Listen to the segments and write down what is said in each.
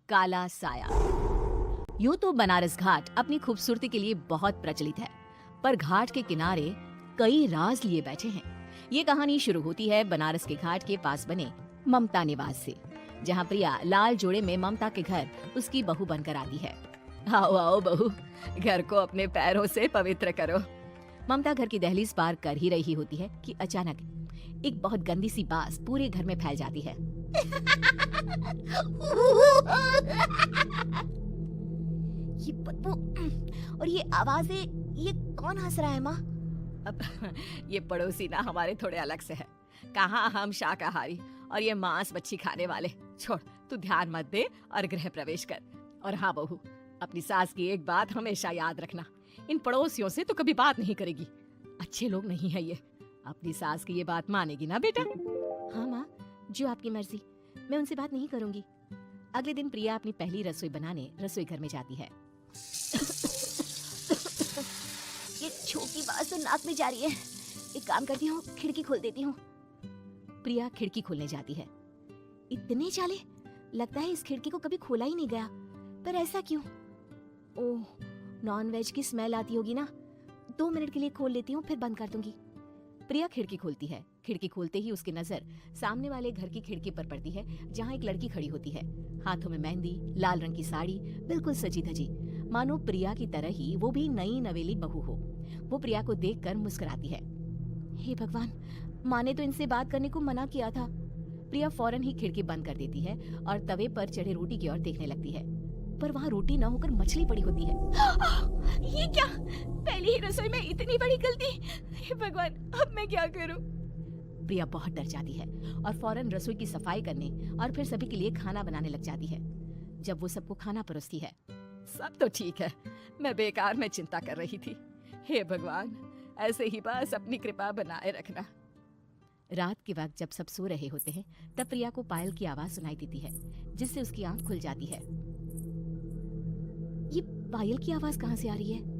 काला साया। यूं तो बनारस घाट अपनी खूबसूरती के लिए बहुत प्रचलित है, पर घाट के किनारे कई राज लिए बैठे हैं। ये कहानी शुरू होती है बनारस के घाट के पास बने ममता निवास से, जहाँ प्रिया लाल जोड़े में ममता के घर उसकी बहू बनकर आती है। आओ आओ बहू, घर को अपने पैरों से पवित्र करो। ममता घर की दहलीज पार कर ही रही होती है कि अचानक एक बहुत गंदी सी बास पूरे घर में फैल जाती है। ये बदबू और ये आवाजें, ये कौन हंस रहा है माँ? अब ये पड़ोसी ना हमारे थोड़े अलग से है। कहाँ हम शाकाहारी और ये मांस मच्छी खाने वाले। छोड़, तू ध्यान मत दे और गृह प्रवेश कर। और हाँ बहू, अपनी सास की एक बात हमेशा याद रखना, इन पड़ोसियों से तो कभी बात नहीं करेगी। अच्छे लोग नहीं है ये। अपनी सास की ये बात मानेगी ना बेटा? हाँ माँ, जो आपकी मर्जी, मैं उनसे बात नहीं करूंगी। अगले दिन प्रिया अपनी पहली रसोई बनाने रसोई घर में जाती है। ये छोटी बात तो नाक में जा रही है। एक काम करती हूँ, खिड़की खोल देती हूँ। प्रिया खिड़की खोलने जाती है। इतने चाले, लगता है इस खिड़की को कभी खोला ही नहीं गया। पर ऐसा क्यों? ओह, नॉन वेज की स्मेल आती होगी ना। 2 मिनट के लिए खोल लेती हूँ, फिर बंद कर दूंगी। प्रिया खिड़की खोलती है। खिड़की खोलते ही उसकी नजर सामने वाले घर की खिड़की पर पड़ती है, जहाँ एक लड़की खड़ी होती है। हाथों में मेहंदी, लाल रंग की साड़ी, बिल्कुल सजी धजी, मानो प्रिया की तरह ही वो भी नई नवेली बहू हो। वो प्रिया को देखकर मुस्कुराती है। हे भगवान, माँ ने तो इनसे बात करने को मना किया था। प्रिया फौरन ही खिड़की बंद कर देती है और तवे पर चढ़े रोटी की ओर देखने लगती है, पर वहाँ रोटी न होकर मछली पड़ी होती है। ये क्या? पहली ही रसोई में इतनी बड़ी गलती! हे भगवान, अब मैं क्या करूं? प्रिया बहुत डर जाती है और फौरन रसोई की सफाई करने और फिर सभी के लिए खाना बनाने लग जाती है। जब वो सबको खाना परोसती है, सब तो ठीक है, मैं बेकार में चिंता कर रही थी। हे भगवान, ऐसे ही बस अपनी कृपा बनाए रखना। रात के वक्त जब सब सो रहे होते हैं, तब प्रिया को पायल की आवाज सुनाई देती है, जिससे उसकी आंख खुल जाती है। ये पायल की आवाज कहाँ से आ रही है?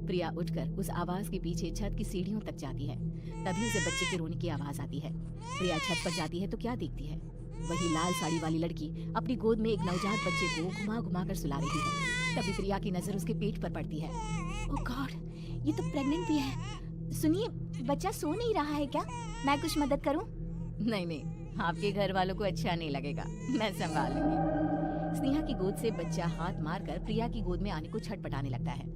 प्रिया उठकर उस आवाज के पीछे छत की सीढ़ियों तक जाती है। तभी उसे बच्चे के रोने की आवाज आती है। प्रिया छत पर जाती है तो क्या देखती है? वही लाल साड़ी वाली लड़की अपनी गोद में एक नवजात बच्चे को घुमा घुमा कर सुला रही है। तभी प्रिया की नजर उसके पेट पर पड़ती है। ओह गॉड, ये तो प्रेग्नेंट भी है। सुनिए, बच्चा सो नहीं रहा है क्या? मैं कुछ मदद करूं? नहीं नहीं, आपके घर वालों को अच्छा नहीं लगेगा, मैं संभाल लूंगी। स्नेहा की गोद से बच्चा हाथ मारकर प्रिया की गोद में आने को छटपटाने लगता है।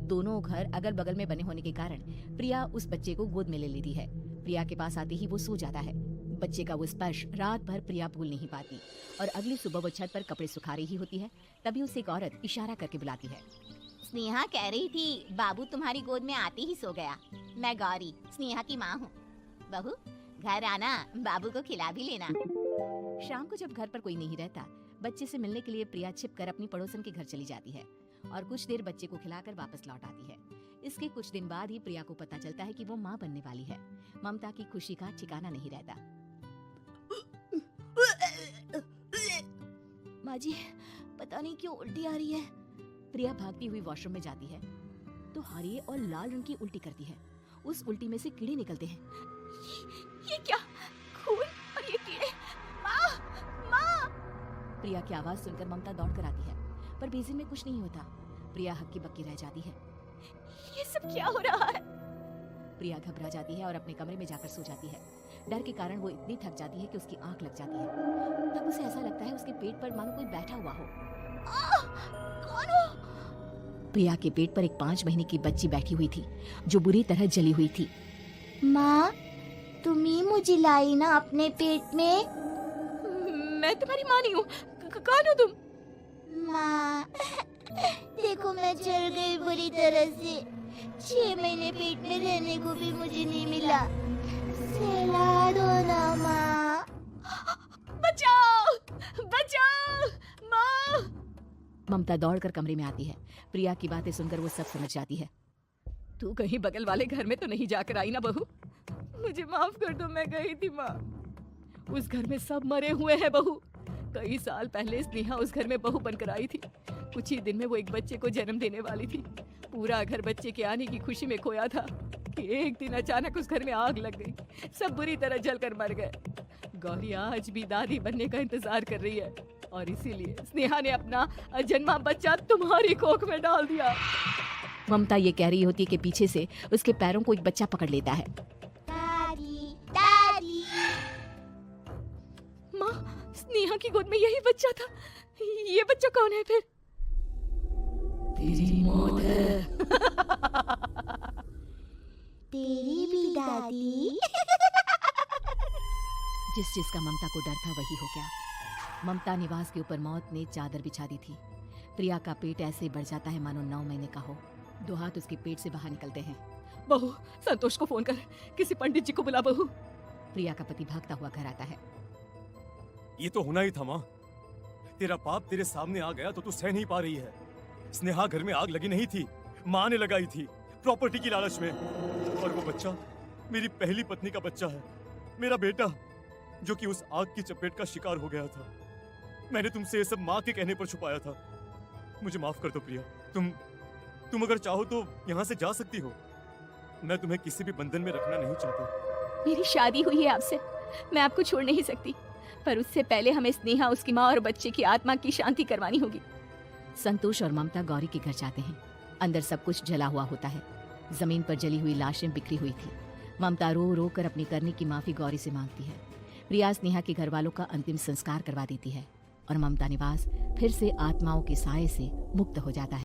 दोनों घर अगल बगल में बने होने के कारण प्रिया उस बच्चे को गोद में ले लेती है। प्रिया के पास आते ही वो सो जाता है। बच्चे का वो स्पर्श रात भर प्रिया भूल नहीं पाती और अगली सुबह वो छत पर कपड़े सुखा रही होती है। तभी उसे एक औरत इशारा करके बुलाती है। स्नेहा कह रही थी बाबू तुम्हारी गोद में आते ही सो गया। मैं गौरी, स्नेहा की माँ हूँ। बहू, घर आना, बाबू को खिला भी लेना। शाम को जब घर पर कोई नहीं रहता, बच्चे से मिलने के लिए प्रिया छिपकर अपनी पड़ोसन के घर चली जाती है और कुछ देर बच्चे को खिलाकर वापस लौट आती है। इसके कुछ दिन बाद ही प्रिया को पता चलता है कि वो माँ बनने वाली है। ममता की खुशी का ठिकाना नहीं रहता। माँ जी, पता नहीं क्यों उल्टी आ रही है। प्रिया भागती हुई वॉशरूम में जाती है तो हरे और लाल रंग की उल्टी करती है। उस उल्टी में से कीड़े निकलते हैं। ये क्या? खून और ये कीड़े! माँ! माँ! प्रिया की आवाज सुनकर ममता दौड़कर आती है, पर बेसिन में कुछ नहीं होता। प्रिया हक्की बक्की रह जाती है। ये सब क्या हो रहा है? प्रिया घबरा जाती है और अपने कमरे में जाकर सो जाती है। डर के कारण वो इतनी थक जाती है कि उसकी आंख लग जाती है। तब उसे ऐसा लगता है उसके पेट पर मानो कोई बैठा हुआ हो। कौन हो? प्रिया के पेट पर एक 5 महीने की बच्ची बैठी हुई थी, जो बुरी तरह जली हुई थी। माँ, तुम ही मुझे लाई ना अपने पेट में? मैं तुम्हारी माँ नहीं हूँ। कौन हो तुम? माँ, देखो मैं जल गई बुरी तरह से। 6 महीने पेट में रहने को भी मुझे नहीं मिला। सहला दो ना माँ। बचाओ! बचाओ! माँ! ममता दौड़कर कमरे में आती है। प्रिया की बातें सुनकर वो सब समझ जाती है। तू कहीं बगल वाले घर में तो नहीं जाकर आई ना बहू? मुझे माफ कर दो, मैं गई थी माँ। उस घर में सब मरे हुए हैं बहू। कई साल पहले स्नेहा उस घर में बहू बनकर आई थी। कुछ ही दिन में वो एक बच्चे को जन्म देने वाली थी। पूरा घर बच्चे के आने की खुशी में खोया था कि एक दिन अचानक उस घर में आग लग गई। सब बुरी तरह जलकर मर गए। गौरी आज भी दादी बनने का इंतजार कर रही है। और इसीलिए स्नेहा ने अपना जन्मा बच्चा तुम्हारी कोख में डाल दिया। ममता ये कह रही होती है कि पीछे से उसके पैरों को एक बच्चा पकड़ लेता है। दादी दादी। माँ, स्नेहा की गोद में यही बच्चा था। ये बच्चा कौन है फिर? तेरी मौत है। तेरी भी दादी। जिस जिसका ममता को डर था वही हो गया। ममता निवास के ऊपर मौत ने चादर बिछा दी थी। प्रिया का पेट ऐसे बढ़ जाता है मानो 9 महीने का हो। 2 हाथ उसके पेट से बाहर निकलते हैं। बहू, संतोष को फोन कर, किसी पंडित जी को बुला बहू। प्रिया का पति भागता हुआ घर आता है। ये तो होना ही था माँ। तेरा पाप तेरे सामने आ गया तो तू सह नहीं पा रही है। स्नेहा घर में आग लगी नहीं थी, माँ ने लगाई थी, प्रॉपर्टी की लालच में। और वो बच्चा मेरी पहली पत्नी का बच्चा है, मेरा बेटा, जो कि उस आग की चपेट का शिकार हो गया था। मैंने तुमसे ये सब माँ के कहने पर छुपाया था। मुझे माफ कर दो प्रिया। तुम अगर चाहो तो यहाँ से जा सकती हो। मैं तुम्हें किसी भी बंधन में रखना नहीं चाहता। मेरी शादी हुई है आपसे, मैं आपको छोड़ नहीं सकती, पर उससे पहले हमें स्नेहा, उसकी माँ और बच्चे की आत्मा की शांति करवानी होगी। संतोष और ममता गौरी के घर जाते हैं। अंदर सब कुछ जला हुआ होता है। जमीन पर जली हुई लाशें बिखरी हुई थी। ममता रो रो कर अपनी करने की माफी गौरी से मांगती है। प्रिया स्नेहा के घर वालों का अंतिम संस्कार करवा देती है और ममता निवास फिर से आत्माओं के साए से मुक्त हो जाता है।